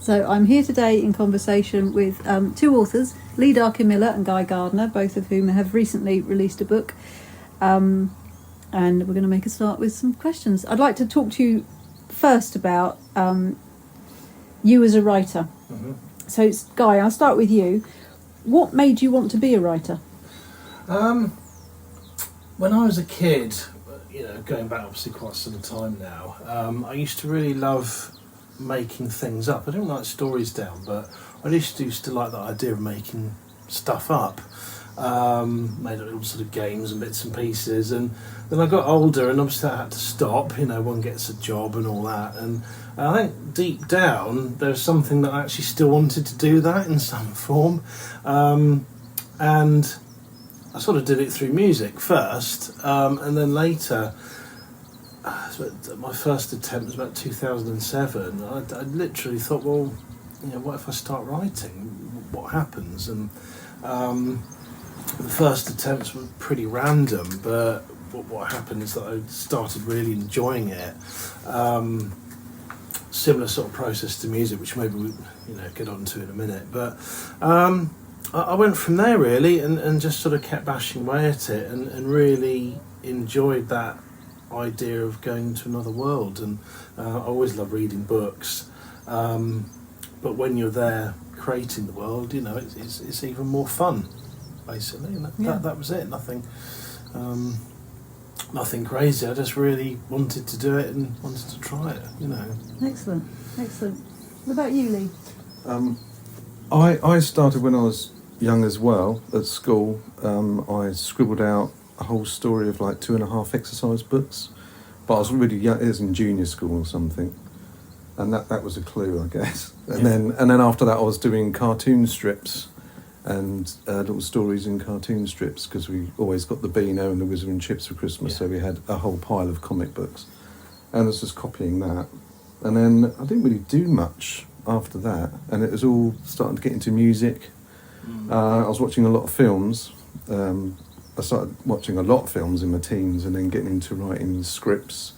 So I'm here today in conversation with two authors, Lee Darkin-Miller and Guy Gardner, both of whom have recently released a book. And we're going to make a start with some questions. I'd like to talk to you first about you as a writer. Mm-hmm. So, Guy, I'll start with you. What made you want to be a writer? When I was a kid, going back obviously quite some time now, I used to really love making things up. I don't write stories down, but I used to like the idea of making stuff up. Made all sort of games and bits and pieces, and then I got older and obviously I had to stop. One gets a job and all that, and I think deep down there's something that I actually still wanted to do that in some form, and I sort of did it through music first, and then later. My first attempt was about 2007. I literally thought, well, what if I start writing? What happens? And the first attempts were pretty random, but what happened is that I started really enjoying it. Similar sort of process to music, which maybe we get onto in a minute. But I went from there really, and just sort of kept bashing away at it, and really enjoyed that idea of going to another world. And I always love reading books, but when you're there creating the world, it's even more fun, basically. And that was it. Nothing crazy. I just really wanted to do it and wanted to try it. Excellent. What about you, Lee? I started when I was young as well at school. I scribbled out a whole story of like 2.5 exercise books, but I was really young. It was in junior school or something, and that was a clue, I guess. And then after that, I was doing cartoon strips and little stories in cartoon strips, because we always got the Beano and the Wizard and Chips for Christmas, so we had a whole pile of comic books, and I was just copying that. And then I didn't really do much after that, and it was all starting to get into music. I was watching a lot of films. I started watching a lot of films in my teens, and then getting into writing scripts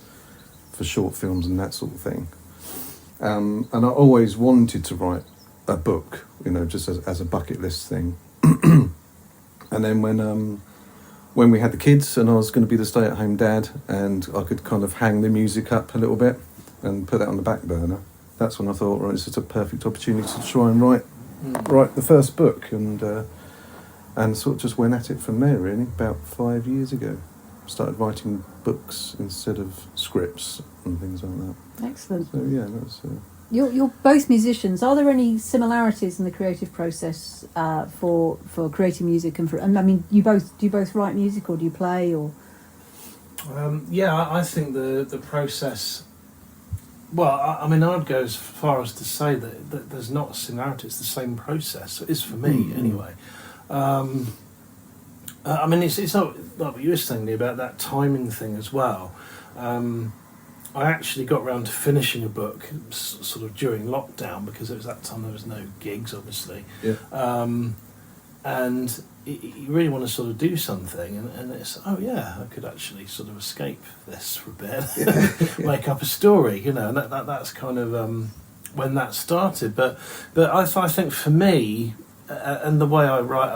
for short films and that sort of thing. And I always wanted to write a book, just as a bucket list thing. And then when we had the kids and I was going to be the stay-at-home dad, and I could kind of hang the music up a little bit and put that on the back burner, that's when I thought, right, this is a perfect opportunity to try and write the first book, and sort of just went at it from there, really. About 5 years ago, started writing books instead of scripts and things like that. Excellent. So yeah, that's. You're both musicians. Are there any similarities in the creative process for creating music and do you both write music, or do you play, or? I think the process. Well, I'd go as far as to say that there's not a similarity. It's the same process. It is for me, anyway. It's not like what you were saying, Lee, about that timing thing as well. I actually got round to finishing a book sort of during lockdown, because it was that time there was no gigs, obviously. Yeah. And you really want to sort of do something, and it's, I could actually sort of escape this for a bit, make up a story, and that's kind of when that started. But I think for me, and the way I write,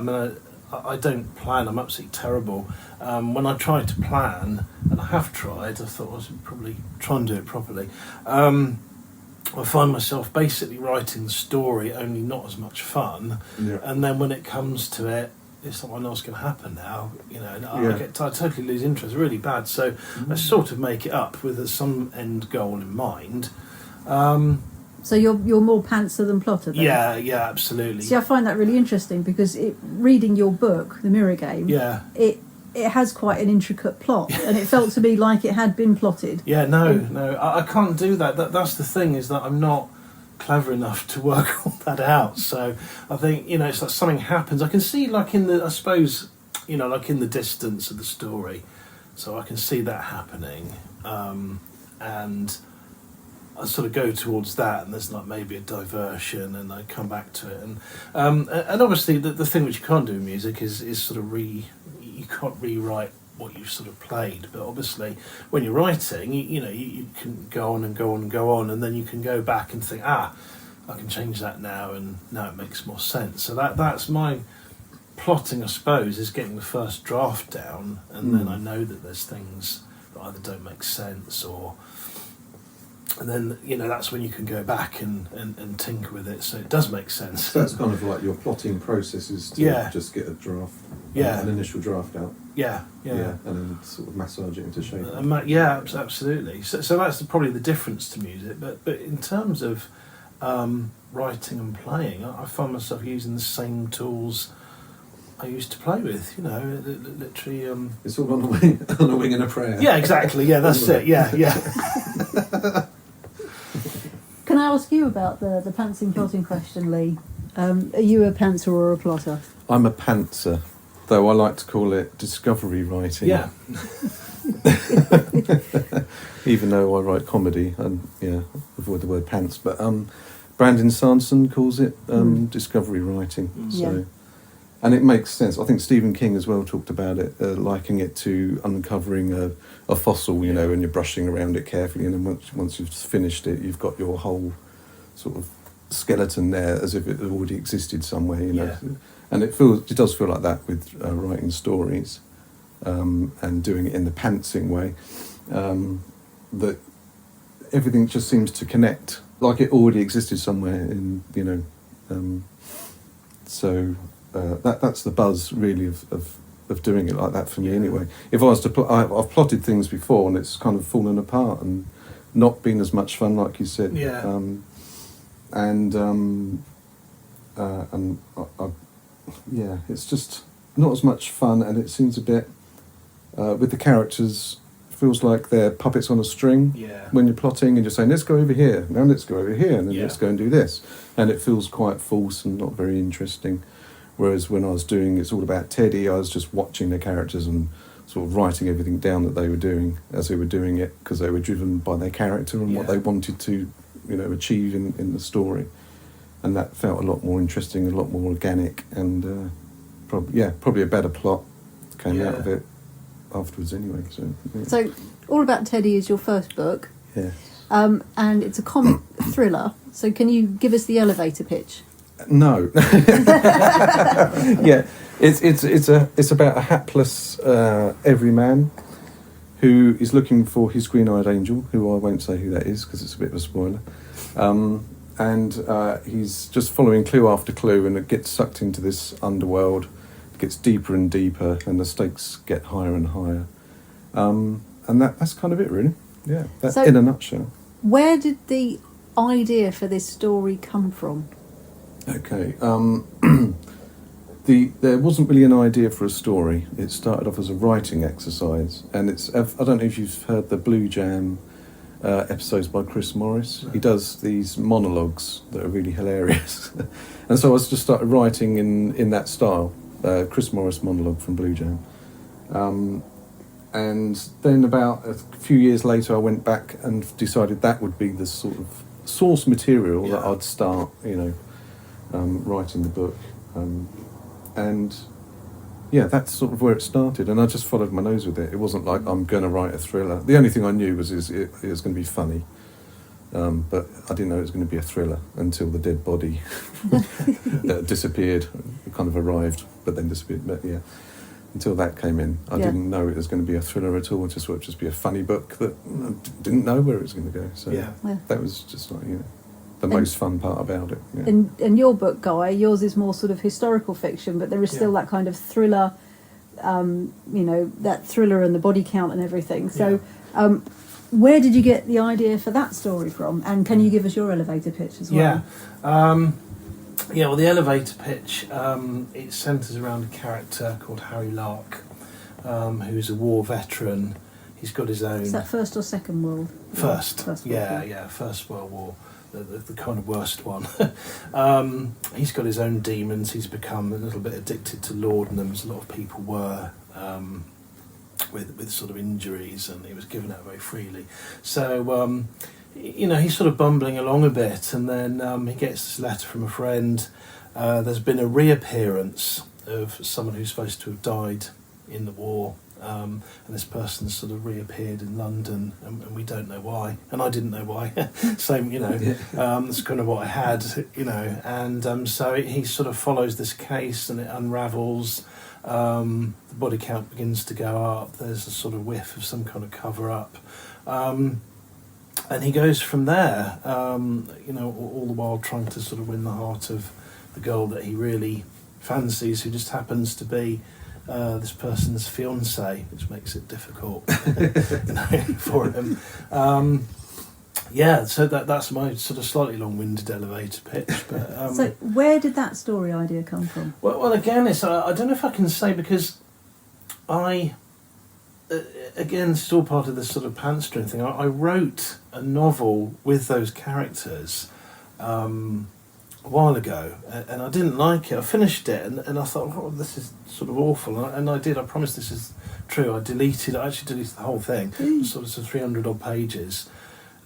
I don't plan. I'm absolutely terrible. When I try to plan, and I have tried, I thought I should probably try and do it properly. I find myself basically writing the story, only not as much fun. Yeah. And then when it comes to it, is something else going to happen now? And I totally lose interest, really bad. So I sort of make it up with some end goal in mind. So you're more pantser than plotter, then? Yeah, absolutely. See, I find that really interesting, because reading your book, The Mirror Game, it has quite an intricate plot, and it felt to me like it had been plotted. Yeah, no, I can't do that. That's the thing, is that I'm not clever enough to work all that out. So I think, it's like something happens. I can see, like in the distance of the story, so I can see that happening, and I sort of go towards that, and there's like maybe a diversion, and I come back to it, and obviously the thing which you can't do in music is sort of you can't rewrite what you've sort of played, but obviously when you're writing, you can go on and go on and go on, and then you can go back and think, I can change that now, and now it makes more sense. So that's my plotting, I suppose, is getting the first draft down, and then I know that there's things that either don't make sense, and then that's when you can go back and tinker with it so it does make sense. So that's kind of like your plotting process is to just get a draft, an initial draft out. Yeah, and then sort of massage it into shape. Absolutely. So that's probably the difference to music. But in terms of writing and playing, I find myself using the same tools I used to play with. Literally. It's all on a wing and a prayer. Yeah, exactly. Yeah, that's it. Yeah. Can I ask you about the pantsing plotting question, Lee? Are you a pantser or a plotter? I'm a pantser, though I like to call it discovery writing. Yeah. Even though I write comedy and avoid the word pants, but Brandon Sanderson calls it discovery writing. So, and it makes sense. I think Stephen King as well talked about it, likening it to uncovering a fossil, and you're brushing around it carefully, and then once you've finished it, you've got your whole sort of skeleton there as if it already existed somewhere, And it does feel like that with writing stories and doing it in the pantsing way. That everything just seems to connect, like it already existed somewhere so that's the buzz really of doing it like that for me anyway. If I was to I've plotted things before and it's kind of fallen apart and not been as much fun, like you said. It's just not as much fun, and it seems a bit with the characters, feels like they're puppets on a string when you're plotting and you're saying, let's go over here, now let's go over here, and then let's go and do this, and it feels quite false and not very interesting. Whereas when I was doing It's All About Teddy, I was just watching the characters and sort of writing everything down that they were doing as they were doing it, because they were driven by their character and what they wanted to achieve in the story, and that felt a lot more interesting, a lot more organic, and probably a better plot came out of it afterwards anyway. So All About Teddy is your first book, and it's a comic thriller, so can you give us the elevator pitch? No. It's about a hapless everyman who is looking for his green-eyed angel, who I won't say who that is because it's a bit of a spoiler, and he's just following clue after clue, and it gets sucked into this underworld. It gets deeper and deeper, and the stakes get higher and higher, and that's kind of it, really. That's in a nutshell. Where did the idea for this story come from? Okay, there wasn't really an idea for a story. It started off as a writing exercise, and I don't know if you've heard the Blue Jam episodes by Chris Morris. He does these monologues that are really hilarious, and so I just started writing in that style, Chris Morris monologue from Blue Jam, and then about a few years later I went back and decided that would be the sort of source material that I'd start, writing the book, and that's sort of where it started, and I just followed my nose with it. It wasn't like I'm going to write a thriller. The only thing I knew was it was going to be funny, but I didn't know it was going to be a thriller until the dead body disappeared. It kind of arrived but then disappeared, but until that came in, I didn't know it was going to be a thriller at all. It just would just be a funny book that I didn't know where it was going to go, so that was just like the most fun part about it. In your book, Guy, yours is more sort of historical fiction, but there is still that kind of thriller, that thriller and the body count and everything. So where did you get the idea for that story from? And can you give us your elevator pitch as well? Well, the elevator pitch, it centres around a character called Harry Lark, who's a war veteran. He's got his own... Is that First or Second World? First World War. First World War. The kind of worst one. He's got his own demons. He's become a little bit addicted to laudanum, as a lot of people were, with sort of injuries, and he was given out very freely. So, he's sort of bumbling along a bit, and then he gets this letter from a friend. There's been a reappearance of someone who's supposed to have died in the war, and this person sort of reappeared in London, and we don't know why, and I didn't know why. Same, that's kind of what I had, and so he sort of follows this case, and it unravels. The body count begins to go up. There's a sort of whiff of some kind of cover up. And he goes from there, all the while trying to sort of win the heart of the girl that he really fancies, who just happens to be this person's fiancée, which makes it difficult for him. So that's my sort of slightly long-winded elevator pitch. But so where did that story idea come from? Well, again, it's I don't know if I can say, because again, it's all part of this sort of pantstring thing. I wrote a novel with those characters a while ago, and I didn't like it. I finished it, and I thought, oh, this is sort of awful. And I did. I promise this is true. I actually deleted the whole thing, sort of 300 odd pages,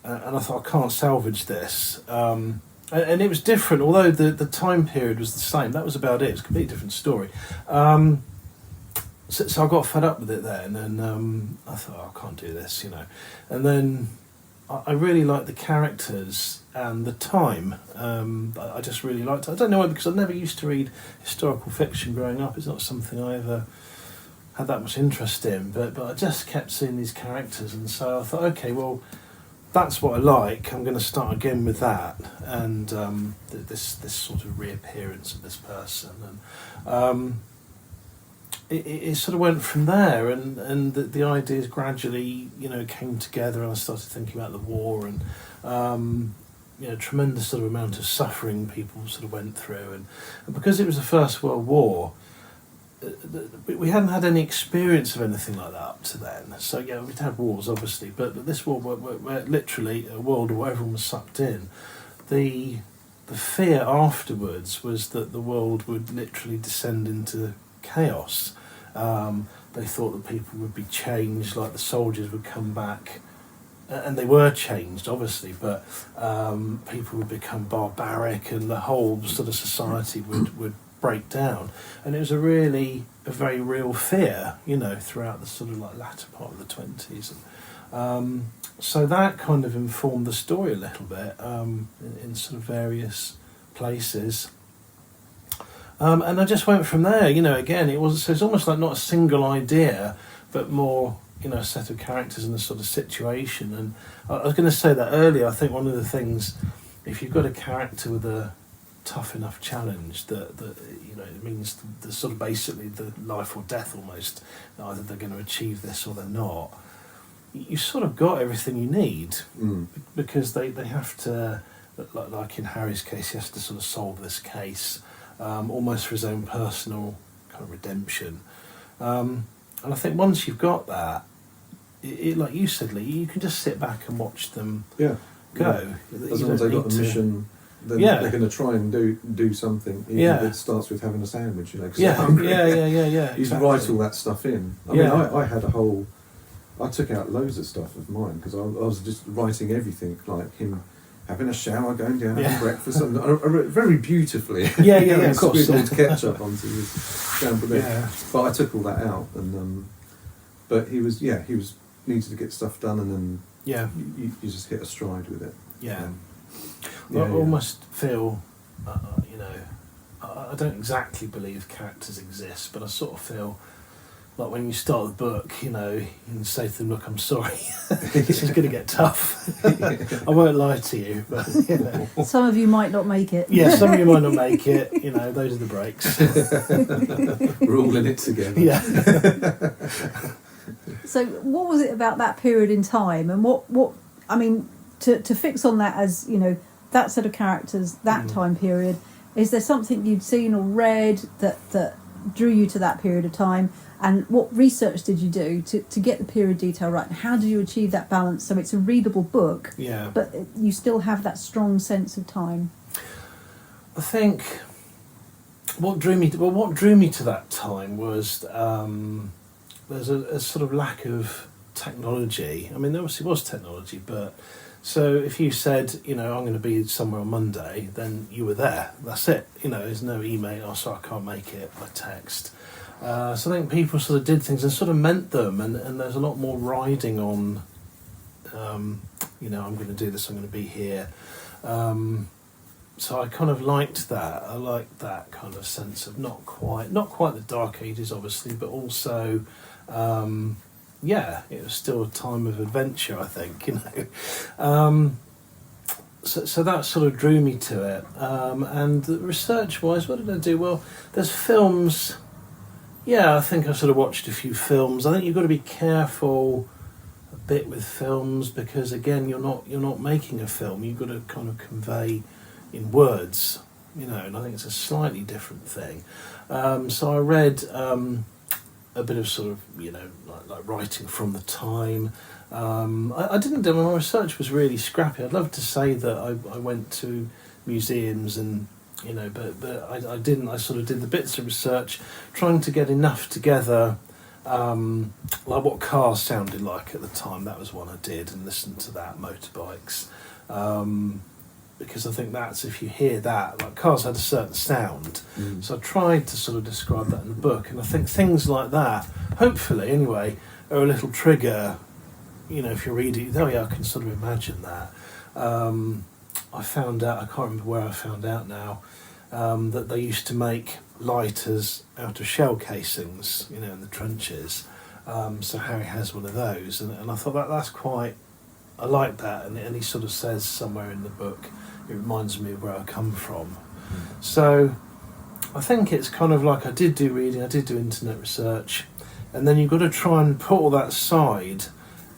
and I thought, I can't salvage this. And it was different, although the time period was the same. That was about it. It's a completely different story. So I got fed up with it then, and I thought, I can't do this, And then I really liked the characters and the time. I just really liked it. I don't know why, because I never used to read historical fiction growing up. It's not something I ever had that much interest in, but I just kept seeing these characters, and so I thought, okay, well, that's what I like. I'm going to start again with that, and this sort of reappearance of this person, and it sort of went from there, and the ideas gradually, came together, and I started thinking about the war, and tremendous sort of amount of suffering people sort of went through, and because it was the First World War, we hadn't had any experience of anything like that up to then. So we'd had wars, obviously, but this war, where literally a world where everyone was sucked in, the fear afterwards was that the world would literally descend into chaos. They thought that people would be changed, like the soldiers would come back, and they were changed, obviously, but people would become barbaric, and the whole sort of society would break down. And it was a very real fear, throughout the sort of like latter part of the 20s. So that kind of informed the story a little bit, in sort of various places. And I just went from there, again, so it's almost like not a single idea, but more, a set of characters and a sort of situation. And I was going to say that earlier. I think one of the things, if you've got a character with a tough enough challenge that it means the sort of basically the life or death almost, either they're going to achieve this or they're not, you sort of got everything you need, because they have to, like in Harry's case, he has to sort of solve this case, almost for his own personal kind of redemption, and I think once you've got that, it like you said, Lee, you can just sit back and watch them go. As long as they've got a mission, then they're going to try and do something. Even if it starts with having a sandwich, because they're hungry. You exactly. write all that stuff in. I mean, I had I took out loads of stuff of mine, because I was just writing everything, like him having a shower, going down, having breakfast, and I wrote very beautifully. Of course. Squiggled ketchup onto his scrambled egg. But I took all that out, and but he was needed to get stuff done, and then you just hit a stride with it. I almost feel, I don't exactly believe characters exist, but I sort of feel like when you start the book, you can say to them, look, I'm sorry, this is going to get tough. I won't lie to you, but, Some of you might not make it. Yeah, some of you might not make it, those are the breaks. We're all in it together. Yeah. So what was it about that period in time, and what I mean, to fix on that as, that set of characters, that time period, is there something you'd seen or read that drew you to that period of time? And what research did you do to get the period detail right? And how do you achieve that balance so it's a readable book, but you still have that strong sense of time? I think what drew me to that time was there's a sort of lack of technology. I mean, there obviously was technology, but so if you said, I'm going to be somewhere on Monday, then you were there. That's it. There's no email. Oh, sorry, I can't make it by text. So I think people sort of did things and sort of meant them, and there's a lot more riding on, you know, I'm going to do this, I'm going to be here. So I kind of liked that. I liked that kind of sense of not quite the Dark Ages, obviously, but also, yeah, it was still a time of adventure, I think, you know. So that sort of drew me to it. And research-wise, what did I do? Well, there's films. Yeah, I think I sort of watched a few films. I think you've got to be careful a bit with films because, again, you're not making a film. You've got to kind of convey in words, you know, and I think it's a slightly different thing. So I read a bit of sort of, you know, like writing from the time. I didn't do, my research was really scrappy. I'd love to say that I went to museums and, you know, but I didn't. I sort of did the bits of research, trying to get enough together, like what cars sounded like at the time. That was one I did, and listened to that, motorbikes. Because I think that's, if you hear that, like cars had a certain sound. So I tried to sort of describe that in the book, and I think things like that, hopefully anyway, are a little trigger, you know, if you read it, oh yeah, I can sort of imagine that. I found out, I can't remember where I found out now, that they used to make lighters out of shell casings, you know, in the trenches. So Harry has one of those, and I thought that's quite, I like that, and he sort of says somewhere in the book, it reminds me of where I come from. So I think it's kind of like I did do reading, I did do internet research, and then you've got to try and put all that aside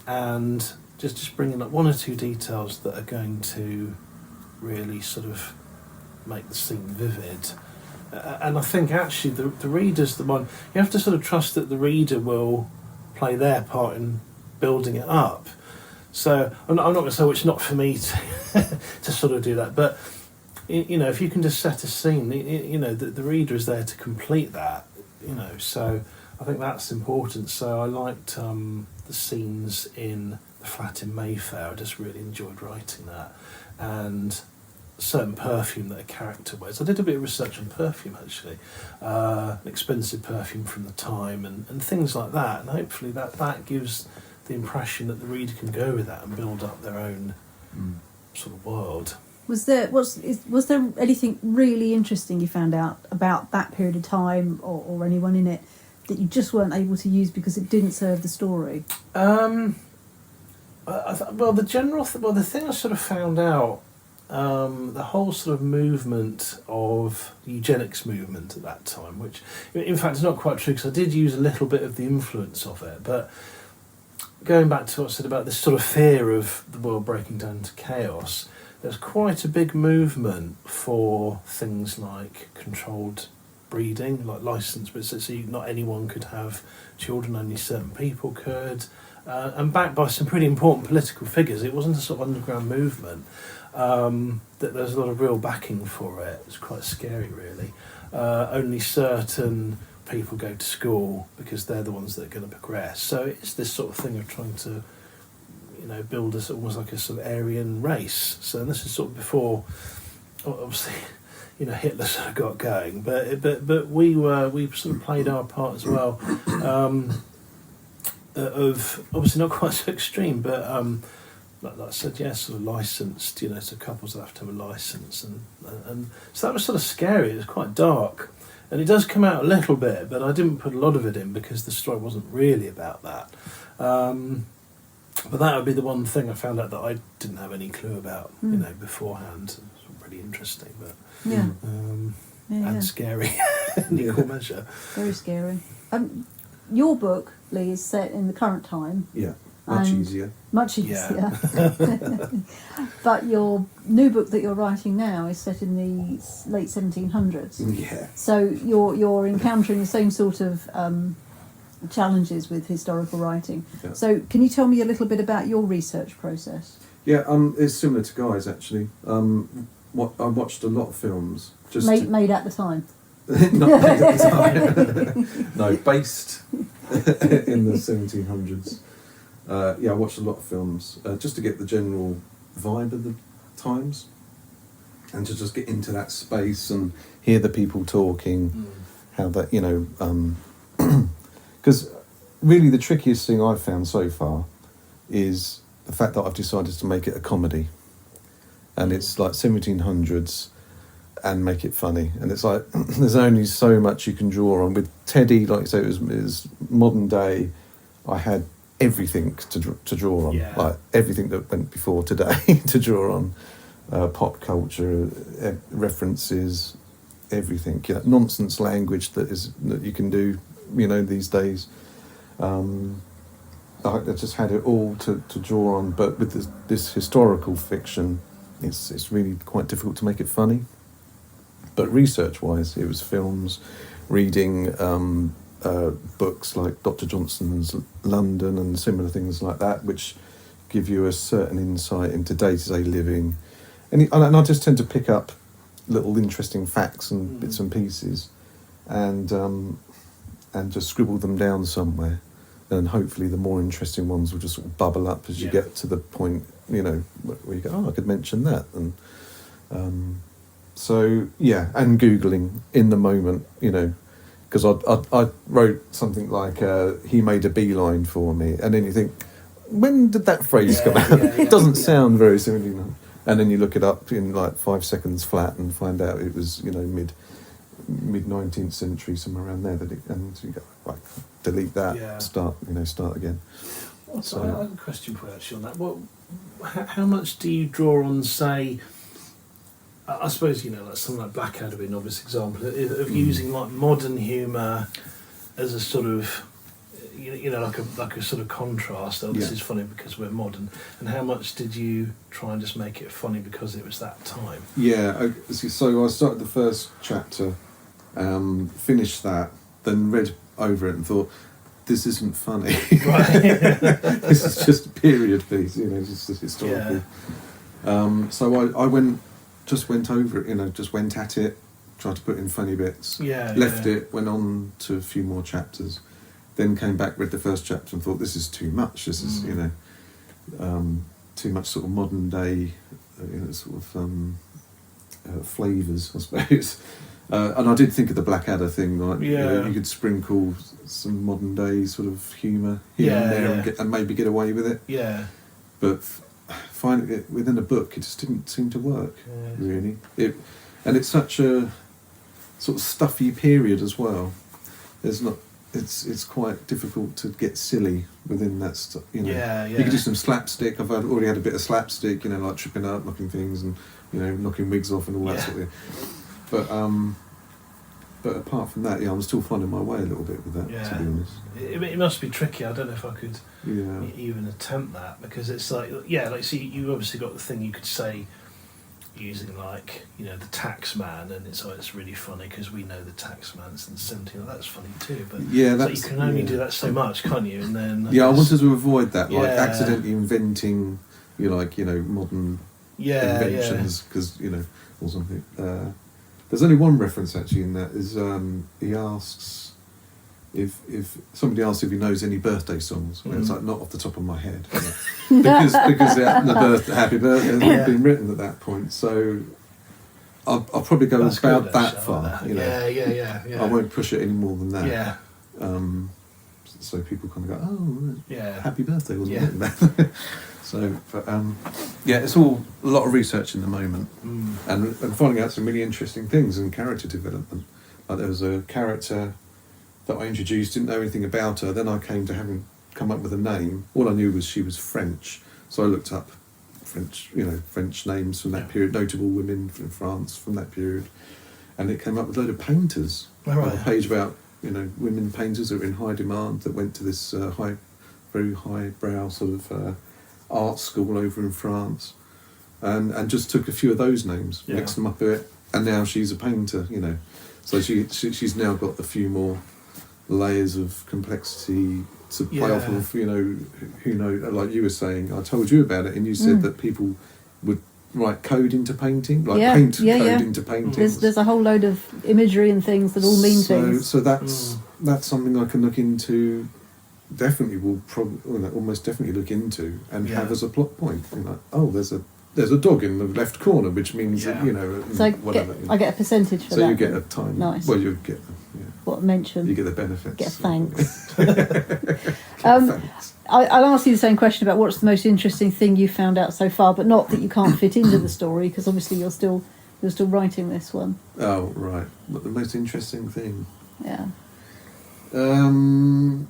and just bringing up one or two details that are going to really sort of make the scene vivid. And I think actually the reader's the one, you have to sort of trust that the reader will play their part in building it up. So I'm not going to say, well, it's not for me to sort of do that, but you know, if you can just set a scene, you know, the reader is there to complete that, you know. So I think that's important. So I liked the scenes in the flat in Mayfair. I just really enjoyed writing that, and a certain perfume that a character wears. I did a bit of research on perfume actually, an expensive perfume from the time, and things like that. And hopefully that gives the impression that the reader can go with that and build up their own sort of world. Was there anything really interesting you found out about that period of time or anyone in it that you just weren't able to use because it didn't serve the story? The thing I sort of found out, the whole sort of movement of the eugenics movement at that time, which in fact is not quite true because I did use a little bit of the influence of it, but going back to what I said about this sort of fear of the world breaking down into chaos, there's quite a big movement for things like controlled breeding, like licensed, but so not anyone could have children, only certain people could, and backed by some pretty important political figures. It wasn't a sort of underground movement, that there's a lot of real backing for it. It's quite scary, really. Only certain people go to school because they're the ones that are going to progress. So it's this sort of thing of trying to, you know, build us almost like a sort of Aryan race. So this is sort of before, obviously, you know, Hitler sort of got going, but we sort of played our part as well. Of obviously not quite so extreme, but like I said, yes, sort of licensed. You know, so couples have to have a license, and so that was sort of scary. It was quite dark. And it does come out a little bit, but I didn't put a lot of it in because the story wasn't really about that. But that would be the one thing I found out that I didn't have any clue about, you know, beforehand. It was pretty interesting, but and scary in equal measure. Very scary. Your book, Lee, is set in the current time. Yeah, much easier. Much easier. Yeah. But your new book that you're writing now is set in the late 1700s. Yeah. So you're encountering the same sort of challenges with historical writing. Yeah. So can you tell me a little bit about your research process? Yeah, it's similar to Guy's actually. I watched a lot of films. Made at the time? Not made at the time. No, based in the 1700s. I watched a lot of films just to get the general vibe of the times and to just get into that space and hear the people talking, how that, you know, because really the trickiest thing I've found so far is the fact that I've decided to make it a comedy, and it's like 1700s and make it funny, and it's like there's only so much you can draw on. With Teddy, like I say, it was modern day. I had everything to draw on, like everything that went before today to draw on, pop culture, references, everything, nonsense language that you can do, these days. I just had it all to draw on, but with this historical fiction, it's really quite difficult to make it funny. But research-wise, it was films, reading books like Dr. Johnson's London and similar things like that, which give you a certain insight into day-to-day living. And I just tend to pick up little interesting facts and bits and pieces, and just scribble them down somewhere. And hopefully the more interesting ones will just sort of bubble up as you get to the point, where you go, I could mention that. And and Googling in the moment, because I wrote something like, he made a beeline for me. And then you think, when did that phrase come out? It doesn't sound very similar. And then you look it up in like 5 seconds flat and find out it was, mid 19th century, somewhere around there. And you go, right, delete that, start again. So I have a question for you actually on that. How much do you draw on, say, I suppose, like something like Blackadder would be an obvious example of using like modern humour as a sort of, like a sort of contrast. This is funny because we're modern. And how much did you try and just make it funny because it was that time? Yeah, so I started the first chapter, finished that, then read over it and thought, this isn't funny. Right. This is just a period piece, just a historical. So I went over it, just went at it, tried to put in funny bits, left it, went on to a few more chapters, then came back, read the first chapter and thought, this is too much, this is, too much sort of modern day, flavours, I suppose. And I did think of the Blackadder thing, like you could sprinkle some modern day sort of humour here and there and maybe get away with it. Yeah. But finding it within a book, it just didn't seem to work, really. And it's such a sort of stuffy period as well. It's quite difficult to get silly within that stuff, You could do some slapstick. I've already had a bit of slapstick, like tripping up, knocking things and, knocking wigs off and all that sort of thing. But apart from that, I'm still finding my way a little bit with that, to be honest. It must be tricky. I don't know if I could even attempt that, because it's like, so you obviously got the thing you could say using like, the tax man, and it's really funny because we know the tax man's in the 70s. That's funny too, but you can only do that so much, can't you? And then I wanted to avoid that, like accidentally inventing, modern inventions, because or something. There's only one reference actually in that, is he asks if somebody asks if he knows any birthday songs. It's like, not off the top of my head, because the happy birthday has been written at that point. So I'll probably go about that far. I won't push it any more than that. Yeah. So people kind of go, oh, happy birthday, wasn't it? So, but it's all a lot of research in the moment, and finding out some really interesting things in character development. Like there was a character that I introduced, didn't know anything about her. Then I came to having come up with a name. All I knew was she was French, so I looked up French names from that period, notable women from France from that period, and it came up with a load of painters. Right. A page about women painters that were in high demand, that went to this very highbrow sort of art school over in France, and just took a few of those names, mixed them up a bit, and now she's a painter, So she's now got a few more layers of complexity to play off of, who knows, like you were saying, I told you about it, and you said that people would write code into painting, paint code into paintings. There's a whole load of imagery and things that all mean things. So that's something I can look into. Definitely will almost definitely look into and have as a plot point. There's a dog in the left corner, which means that, so whatever. I get a percentage for that. So you get a tiny. Nice. Well, you get. what mention. You get the benefits. Get thanks. Thanks. I'll ask you the same question about what's the most interesting thing you found out so far, but not that you can't fit into the story, because obviously you're still writing this one. Oh, right. What the most interesting thing? Yeah.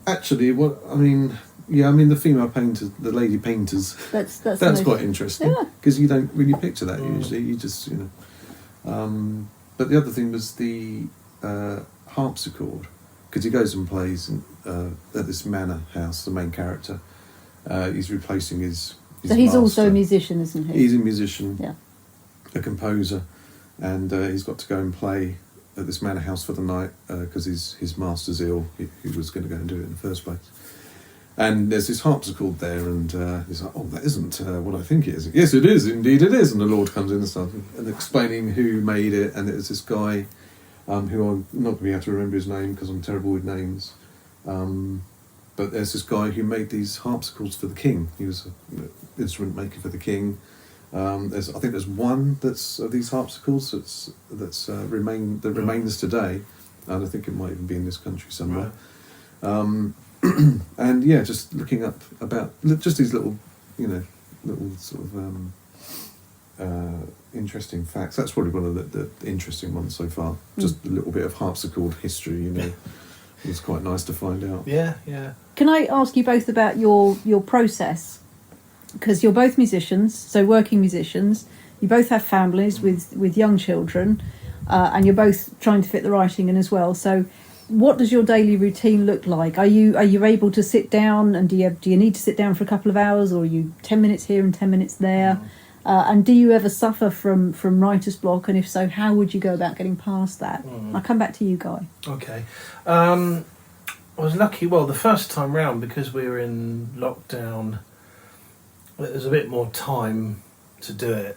Actually, the female painters, the lady painters. That's quite interesting, because you don't really picture that usually. You just, But the other thing was the harpsichord, because he goes and plays at this manor house. The main character, he's replacing his so he's master. also a musician, isn't he? He's a musician, yeah, a composer, and he's got to go and play at this manor house for the night because his master's ill. He was going to go and do it in the first place. And there's this harpsichord there, and he's like, "Oh, that isn't what I think it is." "Yes, it is. Indeed, it is." And the Lord comes in and starts and explaining who made it. And it was this guy who I'm not going to be able to remember his name because I'm terrible with names. But there's this guy who made these harpsichords for the king. He was an instrument maker for the king. I think there's one that's of these harpsichords that remains today, and I think it might even be in this country somewhere. Right. And yeah, just looking up about just these little sort of interesting facts. That's probably one of the interesting ones so far. Just a little bit of harpsichord history, It's quite nice to find out. Yeah. Can I ask you both about your process? Because you're both musicians, so working musicians. You both have families with young children, and you're both trying to fit the writing in as well. So, what does your daily routine look like? Are you able to sit down, and do you need to sit down for a couple of hours, or are you 10 minutes here and 10 minutes there? And do you ever suffer from writer's block? And if so, how would you go about getting past that? I'll come back to you, Guy. Okay. I was lucky. Well, the first time round, because we were in lockdown, there's a bit more time to do it,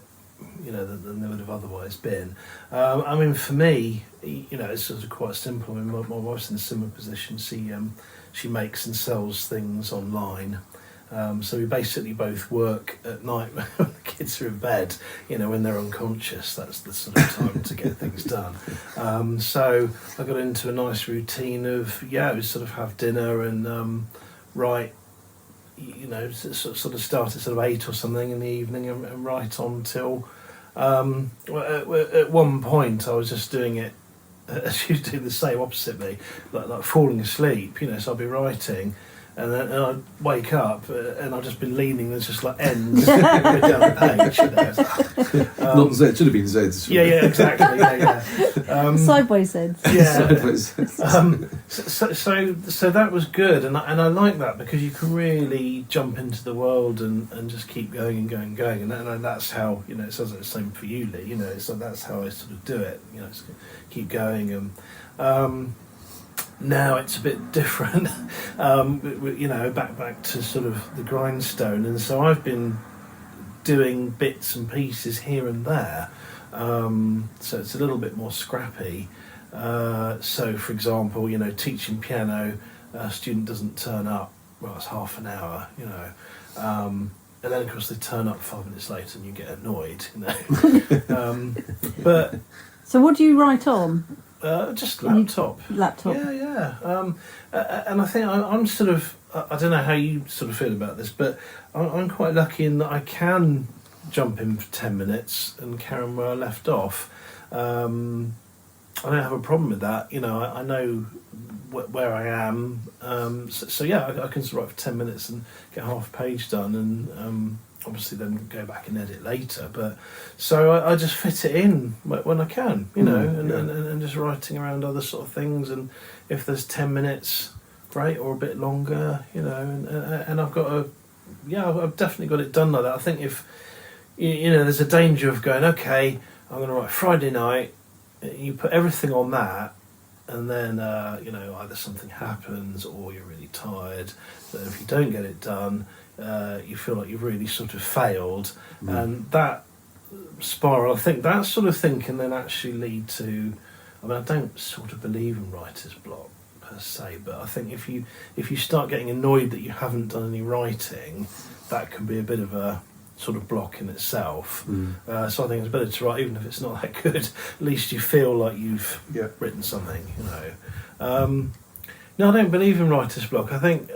than there would have otherwise been. For me, it's sort of quite simple. My wife's in a similar position. She makes and sells things online. So we basically both work at night when the kids are in bed, when they're unconscious. That's the sort of time to get things done. So I got into a nice routine of, we sort of have dinner and write, sort of start at sort of 8 or something in the evening and write on till... at one point I was just doing it, as you do the same opposite me, like falling asleep, so I'll be writing... And then I'd wake up and I'd just been leaning. There's just like ends down the page. Not Z. It should have been Z's. Yeah, exactly. Yeah. Sideways Z's. Yeah. Sideways Z's. So that was good, and I like that because you can really jump into the world and just keep going and going and going, and that's how it sounds like the same for you, Lee. So that's how I sort of do it. Just keep going and. Now it's a bit different, back to sort of the grindstone, and so I've been doing bits and pieces here and there, so it's a little bit more scrappy. So, for example, teaching piano, a student doesn't turn up, well, it's half an hour, and then of course they turn up 5 minutes later and you get annoyed, but... So what do you write on? Just laptop. Laptop. Yeah. And I think I'm sort of... I don't know how you sort of feel about this, but I'm quite lucky in that I can jump in for 10 minutes and carry on where I left off. I don't have a problem with that. I know where I am. So I can sort of write for 10 minutes and get half a page done and... obviously then go back and edit later, but so I just fit it in when I can, and just writing around other sort of things, and if there's 10 minutes, great, or a bit longer, and I've definitely got it done like that. I think if, there's a danger of going, okay, I'm going to write Friday night, you put everything on that, and then, either something happens or you're really tired, that if you don't get it done, you feel like you've really sort of failed, and that spiral, I think that sort of thing can then actually lead to, I don't sort of believe in writer's block per se, but I think if you start getting annoyed that you haven't done any writing, that can be a bit of a sort of block in itself. So I think it's better to write, even if it's not that good. At least you feel like you've written something, you know. No, I don't believe in writer's block. I think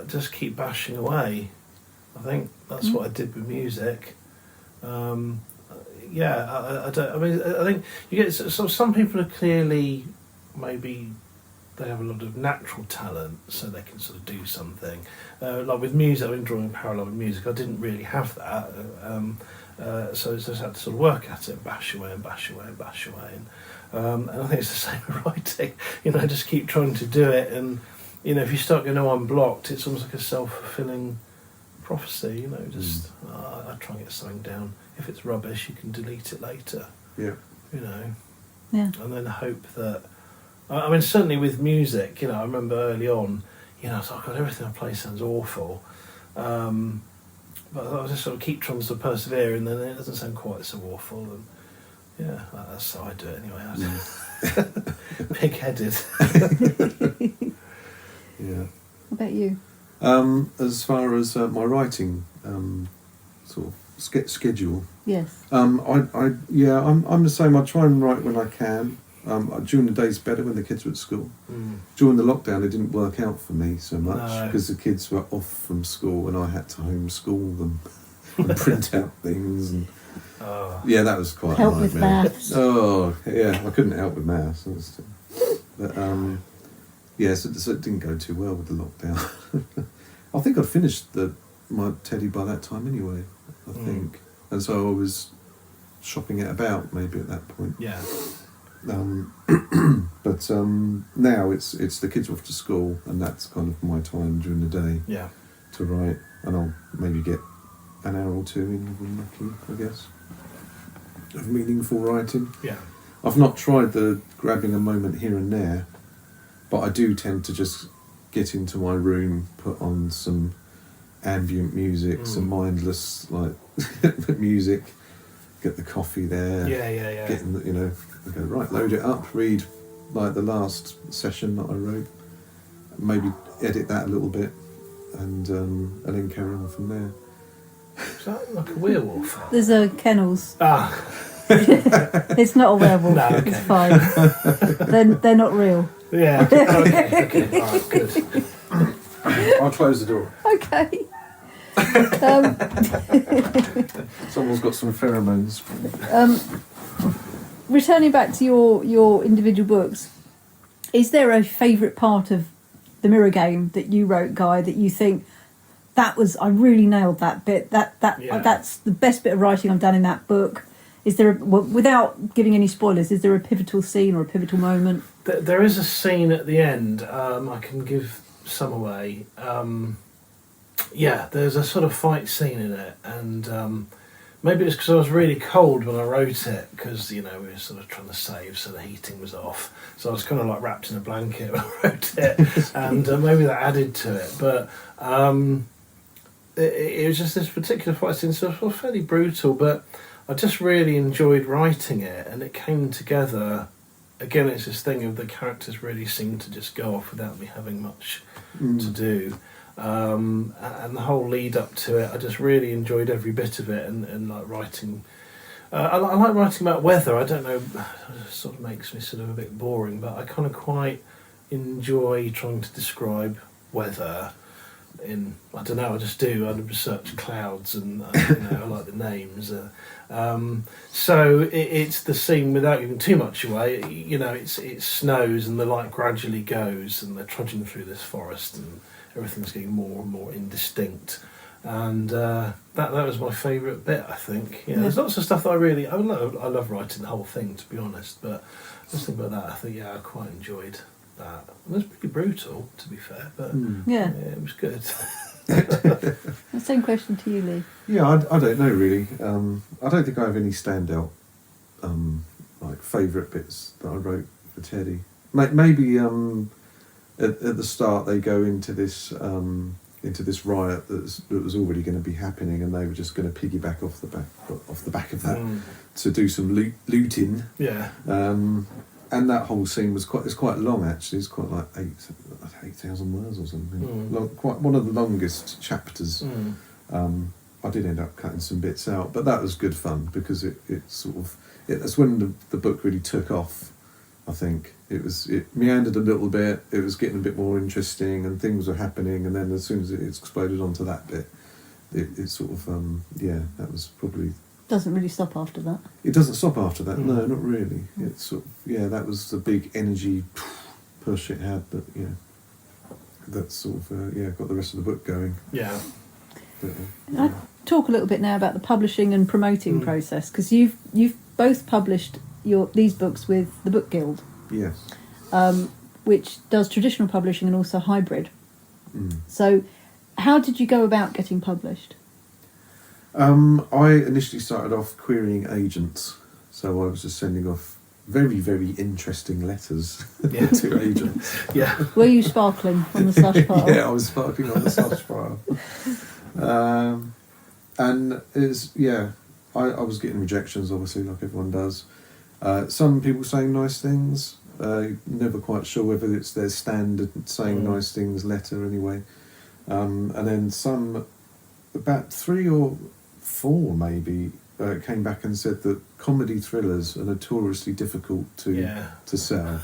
just keep bashing away. I think that's what I did with music. I think you get some people are clearly maybe they have a lot of natural talent, so they can sort of do something. Like with music, I've been drawing parallel with music. I didn't really have that, so I just had to sort of work at it, and bash away and bash away and bash away. And I think it's the same with writing. You know, just keep trying to do it, and you know, if you start going, "Oh, I'm blocked," it's almost like a self-fulfilling prophecy. You know, just I try and get something down. If it's rubbish, you can delete it later. Yeah. You know. Yeah. And then hope that. I mean, certainly with music, you know, I remember early on, you know, I was like, God, everything I play sounds awful. But I just sort of keep trying to persevere, and then it doesn't sound quite so awful. And yeah, that's how I do it anyway. Pig-headed. Yeah. What about you? As far as my writing sort of schedule, Yes. I'm the same. I try and write when I can. During the day's better when the kids were at school. During the lockdown, it didn't work out for me so much because the kids were off from school and I had to homeschool them and print out things. And that was quite help a with nightmare. maths. Oh, yeah, I couldn't help with maths. But so it didn't go too well with the lockdown. I think I'd finished my Teddy by that time anyway. I think, and so I was shopping it about maybe at that point. Yeah. But now it's the kids off to school, and that's kind of my time during the day. Yeah. To write, and I'll maybe get an hour or two in if I'm lucky, I guess, of meaningful writing. Yeah. I've not tried the grabbing a moment here and there, but I do tend to just get into my room, put on some ambient music, some mindless like music, get the coffee there. Yeah. Get in, you know, I go right, load it up, read like the last session that I wrote, maybe edit that a little bit, and then carry on from there. Is that like a werewolf? There's a kennels. It's not a werewolf. No, okay. It's fine. They're not real. Yeah. Okay. All right, good. I'll close the door. Okay. Someone's got some pheromones. Returning back to your individual books, is there a favourite part of the Mirror Game that you wrote, Guy, that you think I really nailed that bit? That's the best bit of writing I've done in that book. Is there, without giving any spoilers, is there a pivotal scene or a pivotal moment? There is a scene at the end. I can give some away. There's a sort of fight scene in it, and maybe it's because I was really cold when I wrote it, because, you know, we were sort of trying to save, so the heating was off. So I was kind of like wrapped in a blanket when I wrote it, and maybe that added to it. But it was just this particular fight scene, so it was fairly brutal, but I just really enjoyed writing it, and it came together. Again, it's this thing of the characters really seem to just go off without me having much to do. And the whole lead up to it, I just really enjoyed every bit of it, and like writing. I like writing about weather. I don't know, it sort of makes me sort of a bit boring, but I kind of quite enjoy trying to describe weather. I don't know, I just do. I research clouds, and I like the names. So it's the scene, without giving too much away. You know, it snows and the light gradually goes, and they're trudging through this forest, and everything's getting more and more indistinct. And that was my favourite bit, I think. Yeah, there's lots of stuff that I love writing the whole thing, to be honest. But just think about that. I think I quite enjoyed that. It was pretty brutal, to be fair, but it was good. The same question to you, Lee. Yeah, I don't know really. I don't think I have any standout like favourite bits that I wrote for Teddy. Maybe at the start they go into this riot that was already going to be happening, and they were just going to piggyback off the back of that to do some looting. Yeah. And that whole scene was quite long actually. It's quite like 8,000 words or something. Quite one of the longest chapters. I did end up cutting some bits out, but that was good fun because that's when the book really took off. I think it meandered a little bit. It was getting a bit more interesting, and things were happening. And then as soon as it exploded onto that bit, it sort of that was probably. Doesn't really stop after that. It doesn't stop after that. No, not really. It's sort of, that was the big energy push it had. But that's sort of got the rest of the book going. Yeah. But, I'll talk a little bit now about the publishing and promoting process, because you've both published these books with the Book Guild. Yes. Which does traditional publishing and also hybrid. Mm. So, how did you go about getting published? I initially started off querying agents, so I was just sending off very, very interesting letters to agents. Yeah. Were you sparkling on the slush pile? Yeah, I was sparkling on the slush pile. And it's I was getting rejections, obviously, like everyone does. Some people saying nice things. Never quite sure whether it's their standard saying nice things letter anyway. And then some, about 3 or 4 maybe, came back and said that comedy thrillers are notoriously difficult to sell.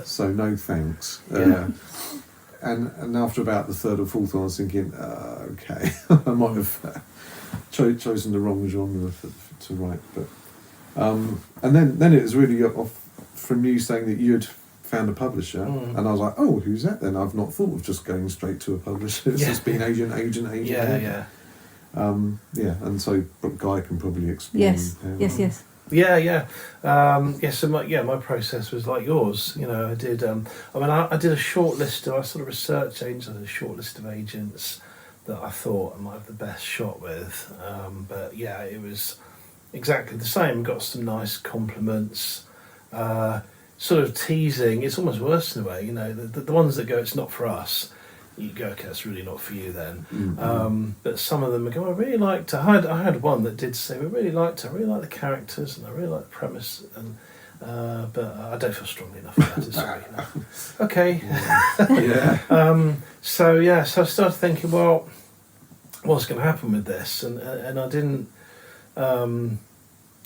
So no thanks. And after about the 3rd or 4th one, I was thinking, okay, I might have chosen the wrong genre to write. But and then it was really off from you saying that you'd found a publisher, and I was like, oh, who's that then? I've not thought of just going straight to a publisher. It's just been agent. Yeah. And so Guy can probably explain. Yes. Yeah. So my process was like yours. I did. I did a short list of. I sort of research agents. I did a short list of agents that I thought I might have the best shot with. But it was exactly the same. Got some nice compliments. Sort of teasing. It's almost worse in a way. The ones that go, it's not for us. You go, okay, it's really not for you then. Mm-hmm. But some of them go, I really liked it. I had one that did say, I really liked the characters and I really liked the premise, and but I don't feel strongly enough about it. Sorry. Okay. So I started thinking, well, what's going to happen with this? And I didn't know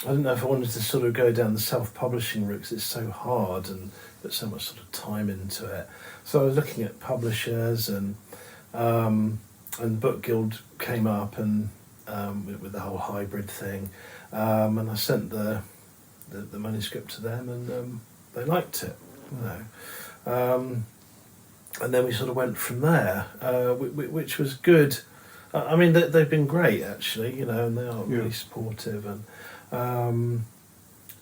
if I wanted to sort of go down the self-publishing route because it's so hard and put so much sort of time into it. So I was looking at publishers, and Book Guild came up, and with the whole hybrid thing, and I sent the manuscript to them, and they liked it, and then we sort of went from there, which was good. I mean, they've been great actually, and they are really supportive, and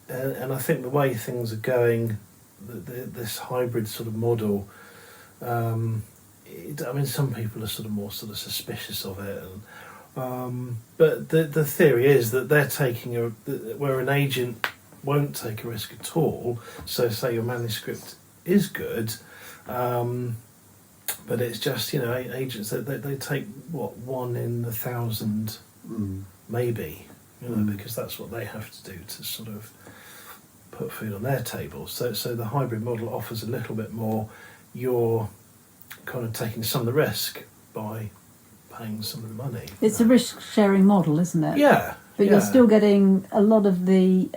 I think the way things are going, this hybrid sort of model. Some people are sort of more sort of suspicious of it, but the theory is that they're taking where an agent won't take a risk at all. So, say your manuscript is good, but it's just agents they take 1 in 1,000, maybe, because that's what they have to do to sort of put food on their table. So the hybrid model offers a little bit more. You're kind of taking some of the risk by paying some of the money. It's a risk-sharing model, isn't it? Yeah. But you're still getting a lot of the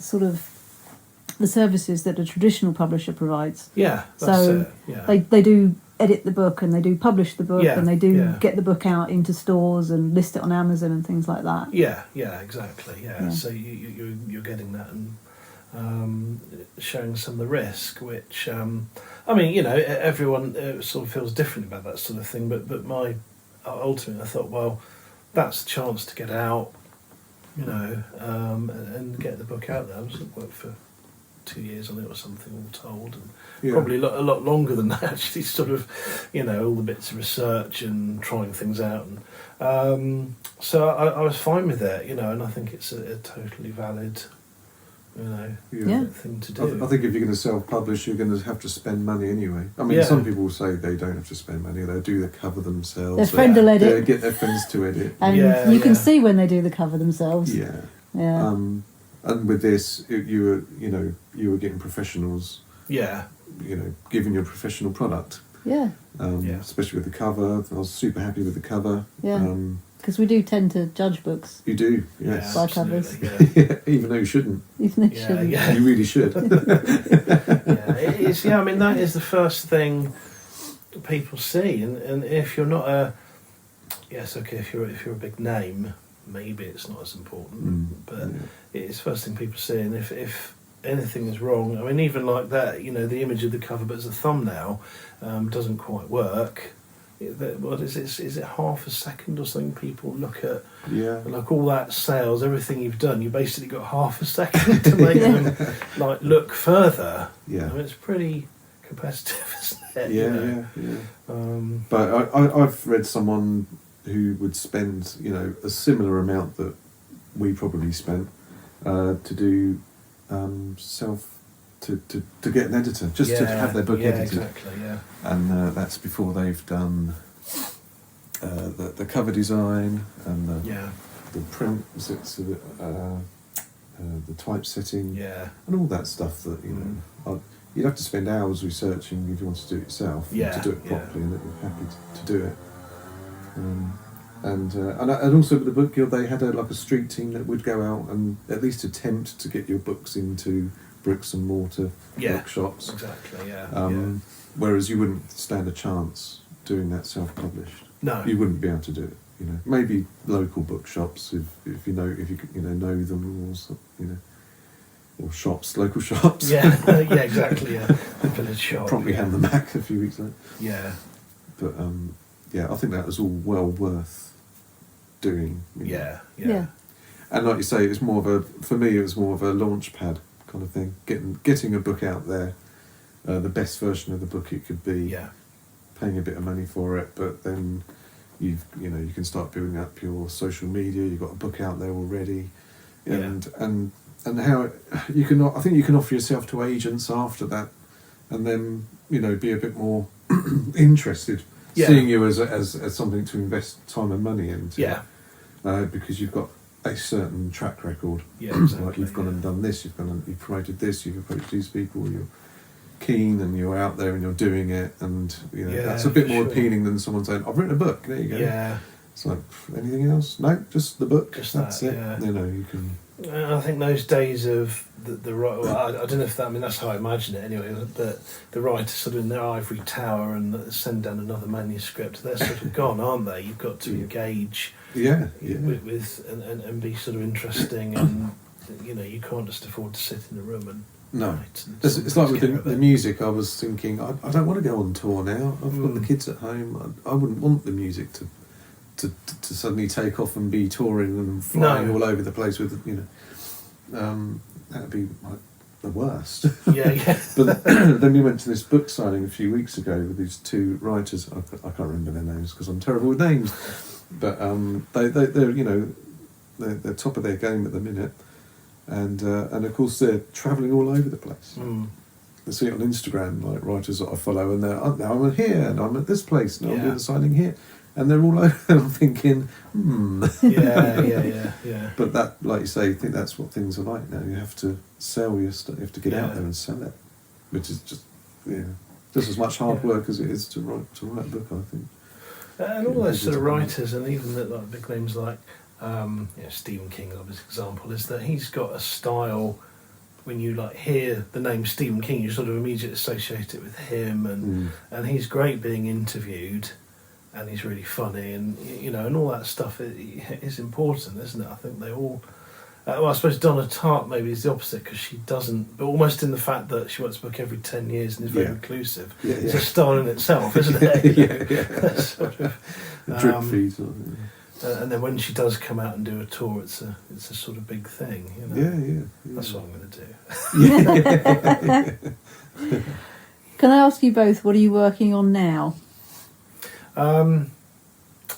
sort of the services that a traditional publisher provides. Yeah, that's it. Yeah. They do edit the book, and they do publish the book, and they do get the book out into stores and list it on Amazon and things like that. Yeah, exactly. Yeah. So you're getting that and showing some of the risk, which everyone sort of feels different about that sort of thing. But my ultimately, I thought, well, that's a chance to get out, and get the book out there. I was worked for 2 years on it or something, all told, and probably a lot longer than that. Actually, sort of, all the bits of research and trying things out, and so I was fine with it, and I think it's a totally valid. Thing to do. I think if you're going to self-publish, you're going to have to spend money anyway. I mean, some people say they don't have to spend money; they do the cover themselves. Their friend will edit. They get their friends to edit, and you can see when they do the cover themselves. Yeah. And with this, you were getting professionals. Yeah. Giving you a professional product. Yeah. Especially with the cover. I was super happy with the cover. Yeah. Because we do tend to judge books. You do, yes. By covers. Yeah, even though you shouldn't. Even though you shouldn't. Yeah. You really should. It is. Yeah, I mean, that is the first thing people see, and if you're not if you're a big name, maybe it's not as important, but it's the first thing people see, and if anything is wrong, I mean, even like that, the image of the cover, but as a thumbnail, doesn't quite work. What is it? Is it half a second or something? People look at, like all that sales, everything you've done. You basically got half a second to make them like look further. Yeah, I mean, it's pretty competitive, isn't it? Yeah. But I've read someone who would spend a similar amount that we probably spent to do to get an editor, just to have their book edited. Exactly, yeah. And that's before they've done the cover design and the print, the typesetting, and all that stuff that you'd have to spend hours researching if you want to do it yourself, to do it properly, and you're happy to do it. And also with the Book Guild, they had a street team that would go out and at least attempt to get your books into bricks and mortar bookshops. Exactly, Whereas you wouldn't stand a chance doing that self-published. No, you wouldn't be able to do it. Maybe local bookshops if you know them, or or shops, local shops. Exactly. Yeah, the village shop. Probably hand them back a few weeks later. Yeah, but I think that was all well worth doing. Yeah. And like you say, it's more of for me, it was more of a launch pad kind of thing. Getting a book out there, the best version of the book it could be. Yeah. Paying a bit of money for it, but then you can start building up your social media. You've got a book out there already, and how you can. I think you can offer yourself to agents after that, and then be a bit more interested, seeing you as something to invest time and money into. Yeah. Because you've got a certain track record. Yeah, exactly. Like you've gone and done this. You've promoted this. You've approached these people. You're keen and you're out there and you're doing it, and that's a bit more appealing than someone saying, "I've written a book." There you go. Yeah. It's like, anything else? No, just the book. Just that's it. Yeah. You can. I think those days of the writer, I don't know if that. I mean, that's how I imagine it anyway. That the writers sort of in their ivory tower and send down another manuscript. They're sort of gone, aren't they? You've got to engage. With and be sort of interesting, and you can't just afford to sit in a room and. No, write and it's like with the music. I was thinking, I don't want to go on tour now. I've got the kids at home. I wouldn't want the music to suddenly take off and be touring and flying all over the place with that'd be like the worst. Yeah. But then we went to this book signing a few weeks ago with these two writers. I can't remember their names because I'm terrible with names. But they're top of their game at the minute. And of course they're travelling all over the place. I see it on Instagram, like writers that I follow, and they're now I'm here and I'm at this place, now I'm doing the signing here, and they're all over. And I'm thinking, Yeah. But that, like you say, I think that's what things are like now. You have to sell your stuff. You have to get out there and sell it, which is just as much hard work as it is to write a book, I think. And all those sort of writers, and even like big names like. Stephen King, obvious example, is that he's got a style. When you hear the name Stephen King, you sort of immediately associate it with him, and he's great being interviewed, and he's really funny, and and all that stuff is important, isn't it? I think they all. I suppose Donna Tartt maybe is the opposite because she doesn't, but almost in the fact that she writes a book every 10 years and is very inclusive. It's a style in itself, isn't it? Sort of, drip feed. And then when she does come out and do a tour, it's a sort of big thing, Yeah. That's what I'm going to do. Can I ask you both, what are you working on now?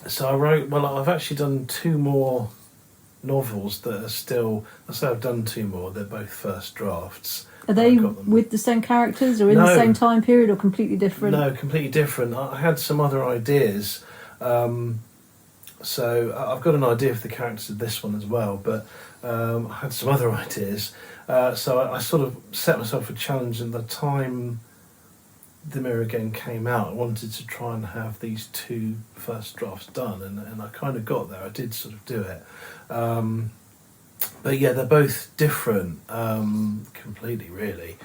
So I wrote. Well, I've actually done 2 more novels that are still. I say I've done 2 more. They're both first drafts. Are they with the same characters, or in the same time period, or completely different? No, completely different. I had some other ideas. So I've got an idea for the characters of this one as well, but I had some other ideas. So I sort of set myself a challenge in the time The Mirror Again came out, I wanted to try and have these 2 first drafts done, and I kind of got there. I did sort of do it. But yeah, they're both different, completely, really.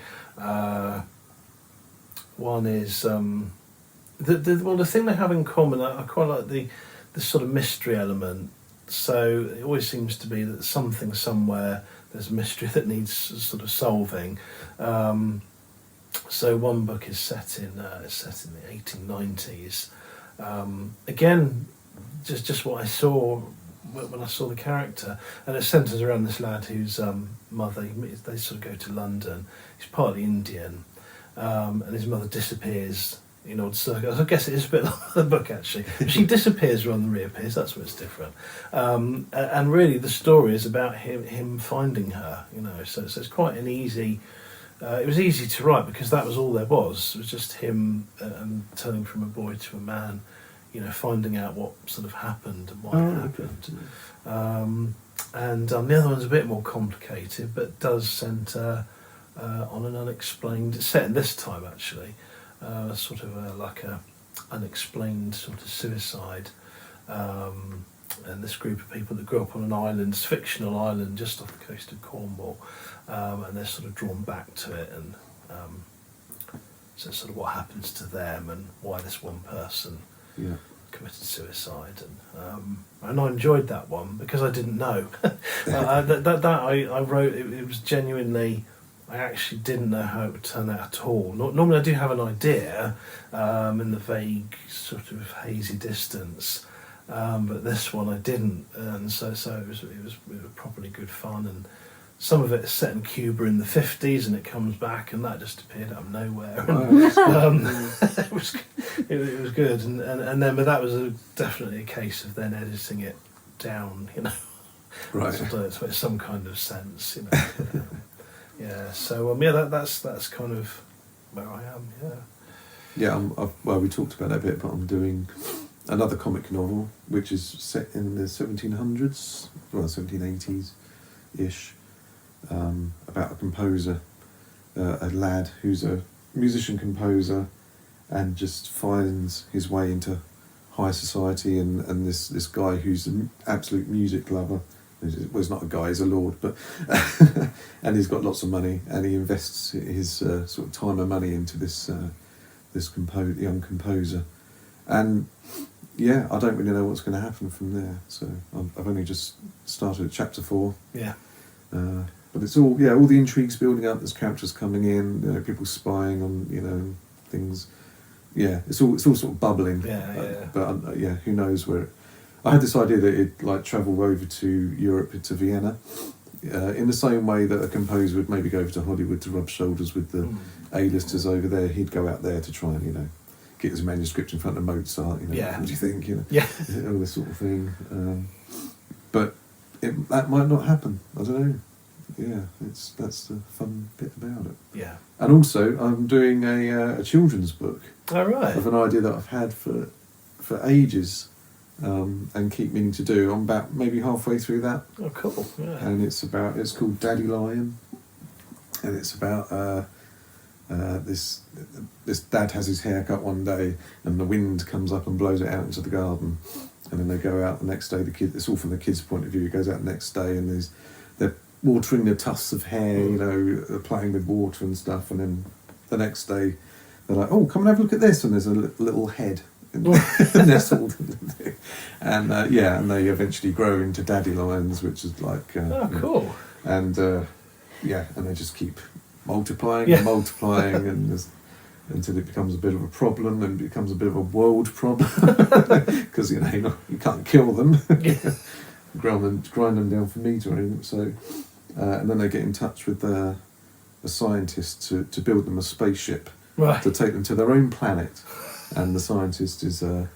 One is the thing they have in common. I quite like the sort of mystery element. So it always seems to be that something somewhere, there's a mystery that needs sort of solving. So one book is set in the 1890s. Again, just what I saw when I saw the character, and it centres around this lad whose mother, they sort of go to London. He's partly Indian, and his mother disappears in odd circles. I guess it is a bit like the book, actually. She disappears rather than reappears. That's what's different. And really, the story is about him finding her. So it's quite an easy. It was easy to write because that was all there was. It was just him turning from a boy to a man. Finding out what sort of happened and why it happened. And the other one's a bit more complicated, but does centre on an unexplained. It's set in this time, actually. Sort of like a unexplained sort of suicide, and this group of people that grew up on an island, fictional island just off the coast of Cornwall, and they're sort of drawn back to it, and so sort of what happens to them and why this one person committed suicide, and I enjoyed that one because I didn't know. I wrote it was genuinely. I actually didn't know how it would turn out at all. Normally I do have an idea in the vague, sort of hazy distance, but this one I didn't, and so it was properly good fun. And some of it is set in Cuba in the 50s, and it comes back, and that just appeared out of nowhere. It was good, and then but that was definitely a case of then editing it down, Right. So it makes some kind of sense, Yeah, so that's kind of where I am. Well, we talked about that a bit, but I'm doing another comic novel which is set in the 1700s, well, 1780s ish, about a composer, a lad who's a musician composer, and just finds his way into high society, and this guy who's an absolute music lover. Well, he's not a guy, he's a lord, but and he's got lots of money, and he invests his sort of time and money into this young composer, and I don't really know what's going to happen from there. So I've only just started at chapter 4. Yeah. But it's all the intrigues building up. There's characters coming in, people spying on things. Yeah, it's all sort of bubbling. But who knows where. I had this idea that it'd travel over to Europe, to Vienna, in the same way that a composer would maybe go over to Hollywood to rub shoulders with the A-listers over there. He'd go out there to try and get his manuscript in front of Mozart. What do you think? All this sort of thing. But that might not happen. I don't know. Yeah, that's the fun bit about it. Yeah. And also, I'm doing a children's book. Oh, right. Of an idea that I've had for ages. And keep meaning to do. I'm about maybe halfway through that. Oh, cool! Yeah. And it's called Daddy Lion, and it's about this dad has his hair cut one day, and the wind comes up and blows it out into the garden, and then they go out the next day. It's all from the kid's point of view. It goes out the next day, and they're watering the tufts of hair, playing with water and stuff, and then the next day they're like, "Oh, come and have a look at this," and there's a little head. Nestled, and and they eventually grow into daddy lions, which is like cool. And and they just keep multiplying and multiplying, and until it becomes a bit of a problem, and becomes a bit of a world problem because you can't kill them, grind them down for meat or anything. So and then they get in touch with a scientist to build them a spaceship to take them to their own planet. And the scientist is an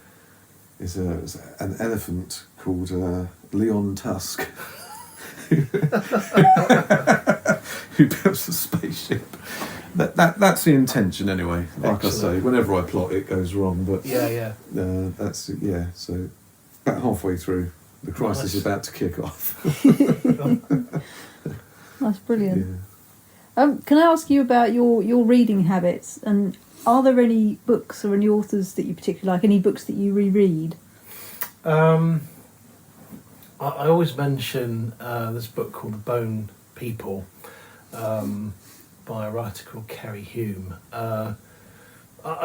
elephant called Leon Tusk, who builds a spaceship. That's the intention anyway. Like Excellent. I say, whenever I plot, it goes wrong. But that's So about halfway through, the crisis is about to kick off. That's brilliant. Yeah. Can I ask you about your reading habits? And Are there any books or any authors that you particularly like? Any books that you reread? I always mention this book called The Bone People by a writer called Kerry Hume. I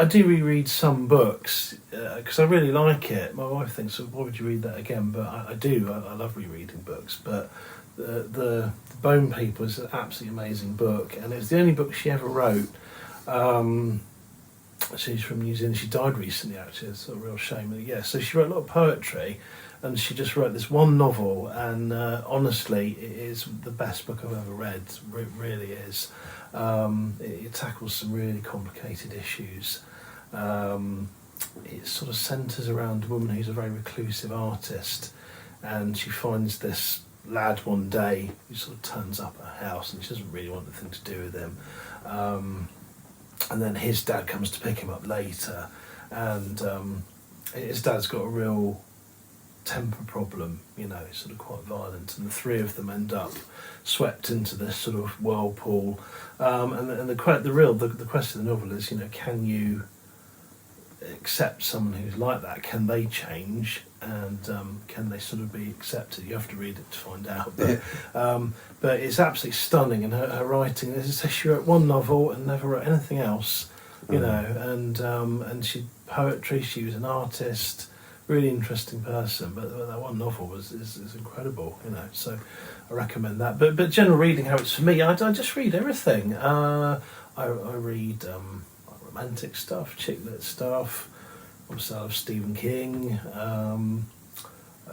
do reread some books because I really like it. My wife thinks, well, why would you read that again? But I do. I love rereading books. But the Bone People is an absolutely amazing book, and it's the only book she ever wrote. She's from New Zealand. She died recently, actually. It's a real shame. Yeah, so she wrote a lot of poetry, and she just wrote this one novel, and honestly, it is the best book I've ever read. It really is. It tackles some really complicated issues. It sort of centres around a woman who's a very reclusive artist, and she finds this lad one day who sort of turns up at her house, and she doesn't really want anything to do with him. And then his dad comes to pick him up later, and his dad's got a real temper problem, he's sort of quite violent, and the three of them end up swept into this sort of whirlpool. And the question of the novel is, can you accept someone who's like that? Can they change? And can they sort of be accepted? You have to read it to find out. But it's absolutely stunning, and her writing. As I say, she wrote one novel and never wrote anything else, and she poetry. She was an artist, really interesting person. But that one novel is incredible, So I recommend that. But general reading habits for me, I just read everything. I read romantic stuff, chick lit stuff. Obviously, I love Stephen King.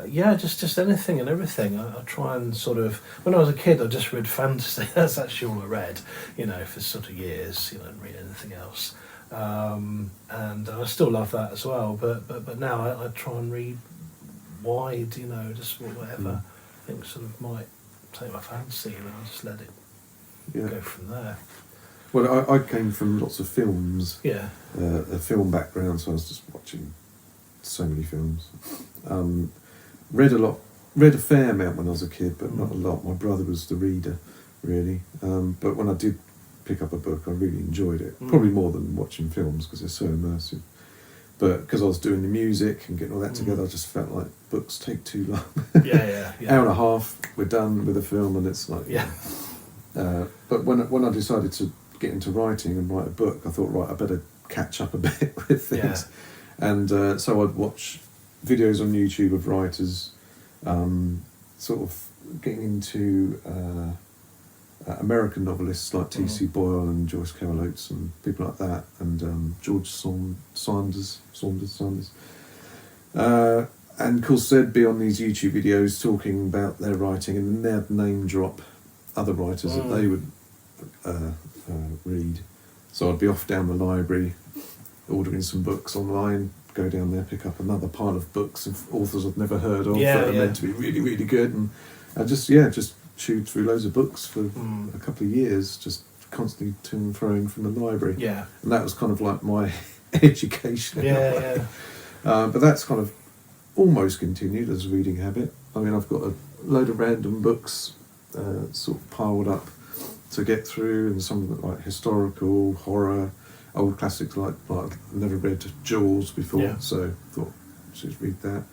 Just anything and everything. I try and sort of. When I was a kid, I just read fantasy. That's actually all I read, for sort of years. I didn't read anything else. And I still love that as well. But now I try and read wide. Just whatever I think sort of might take my fancy, and I'll just let it go from there. Well, I came from lots of films. Yeah. A film background, so I was just watching so many films. Read a fair amount when I was a kid, but not a lot. My brother was the reader, really. But when I did pick up a book, I really enjoyed it. Probably more than watching films, because they're so immersive. But because I was doing the music and getting all that together, I just felt like books take too long. Yeah. Hour and a half, we're done with a film, and it's like... Yeah. But when I decided to get into writing and write a book, I thought, right, I better catch up a bit with things. Yeah. And so I'd watch videos on YouTube of writers sort of getting into American novelists like T.C. Boyle and Joyce Carol Oates and people like that, and George Saunders. And of course they'd be on these YouTube videos talking about their writing, and then they'd name drop other writers that they would read. So I'd be off down the library, ordering some books online, go down there, pick up another pile of books of authors I've never heard of that are meant to be really, really good, and I just chewed through loads of books for a couple of years, just constantly to and froing from the library. Yeah. And that was kind of like my education. But that's kind of almost continued as a reading habit. I mean, I've got a load of random books sort of piled up to get through, and some of them like historical, horror, old classics like I've never read Jaws before, so thought I should read that.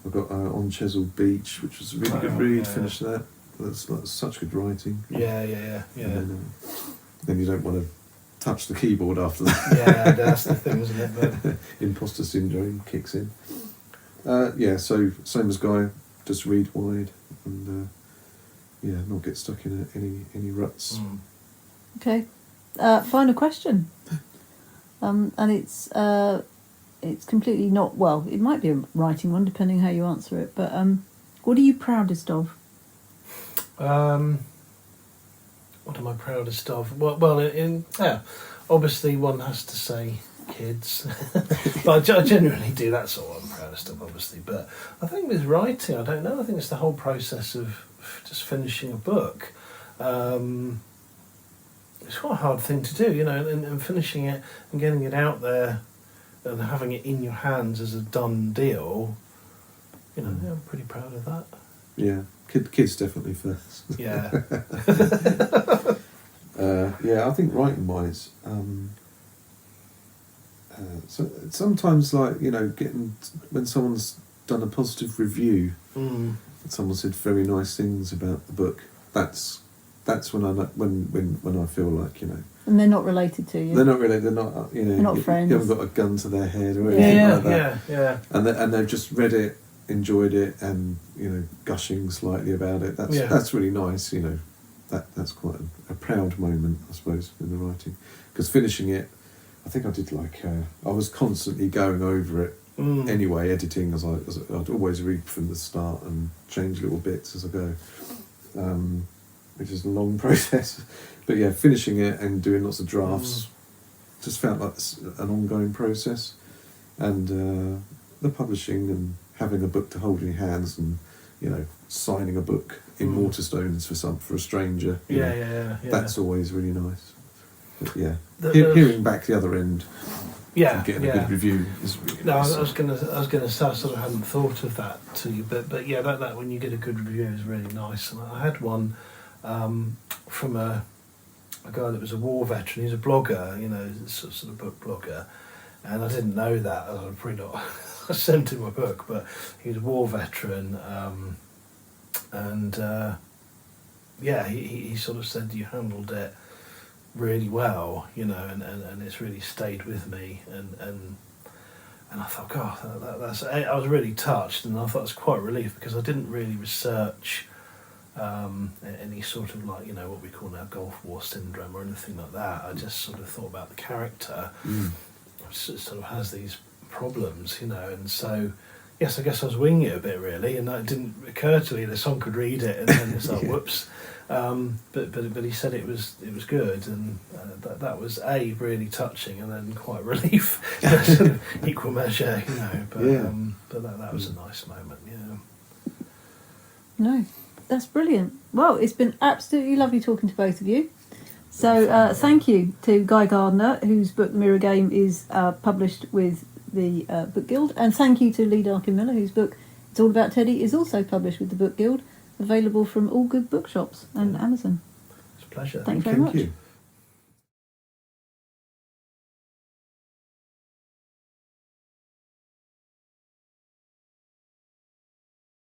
I've got On Chesil Beach, which was a really good read. Finished that. That's such good writing. Yeah. And then you don't want to touch the keyboard after that. Yeah, that's the thing, isn't it? But... Imposter syndrome kicks in. So same as Guy, just read wide and not get stuck in any ruts. Okay, final question, and it's completely not, well, it might be a writing one depending how you answer it, but what are you proudest of? What am I proudest of? Well, obviously one has to say kids. But I genuinely do, that's all I'm proudest of, obviously. But I think with writing, I don't know, I think it's the whole process of just finishing a book. It's quite a hard thing to do, and finishing it and getting it out there and having it in your hands as a done deal, I'm pretty proud of that. Yeah, kids definitely first. Yeah. I think writing-wise, So sometimes, like, you know, getting when someone's done a positive review, and someone said very nice things about the book. That's when I feel like, you know. And they're not related to you. They're not really. They're not. You know. They're not friends. You haven't got a gun to their head or anything like that. Yeah. And they've just read it, enjoyed it, and, you know, gushing slightly about it. That's really nice. You know, that's quite a proud moment, I suppose, in the writing. Because finishing it, I think I did like I was constantly going over it anyway, editing as I'd always read from the start and change little bits as I go, which is a long process. But yeah, finishing it and doing lots of drafts just felt like an ongoing process. And the publishing and having a book to hold in your hands, and, you know, signing a book in Waterstones for a stranger. Yeah. That's always really nice. But yeah, hearing back the other end, and getting a good review is really nice. I was gonna say, I sort of hadn't thought of that to you, but yeah, that when you get a good review is really nice. And I had one from a guy that was a war veteran. He's a blogger, you know, sort of book blogger, and I didn't know that. I'd probably not. I sent him a book, but he was a war veteran, and he sort of said you handled it really well, you know, and it's really stayed with me, and I thought, God, that's I was really touched, and I thought it was quite a relief, because I didn't really research any sort of, like, you know, what we call now Gulf War syndrome or anything like that. I just sort of thought about the character, which sort of has these problems, you know, and so yes, I guess I was winging it a bit, really, and it didn't occur to me that someone could read it and then it's like, whoops. But he said it was good, and that was really touching, and then quite relief, sort of equal measure, you know. But that was a nice moment, yeah. No, that's brilliant. Well, it's been absolutely lovely talking to both of you. So thank you to Guy Gardner, whose book Mirror Game is published with the Book Guild, and thank you to Lee Darkin-Miller, whose book It's All About Teddy is also published with the Book Guild, available from all good bookshops and Amazon. It's a pleasure. Thank you very much. You.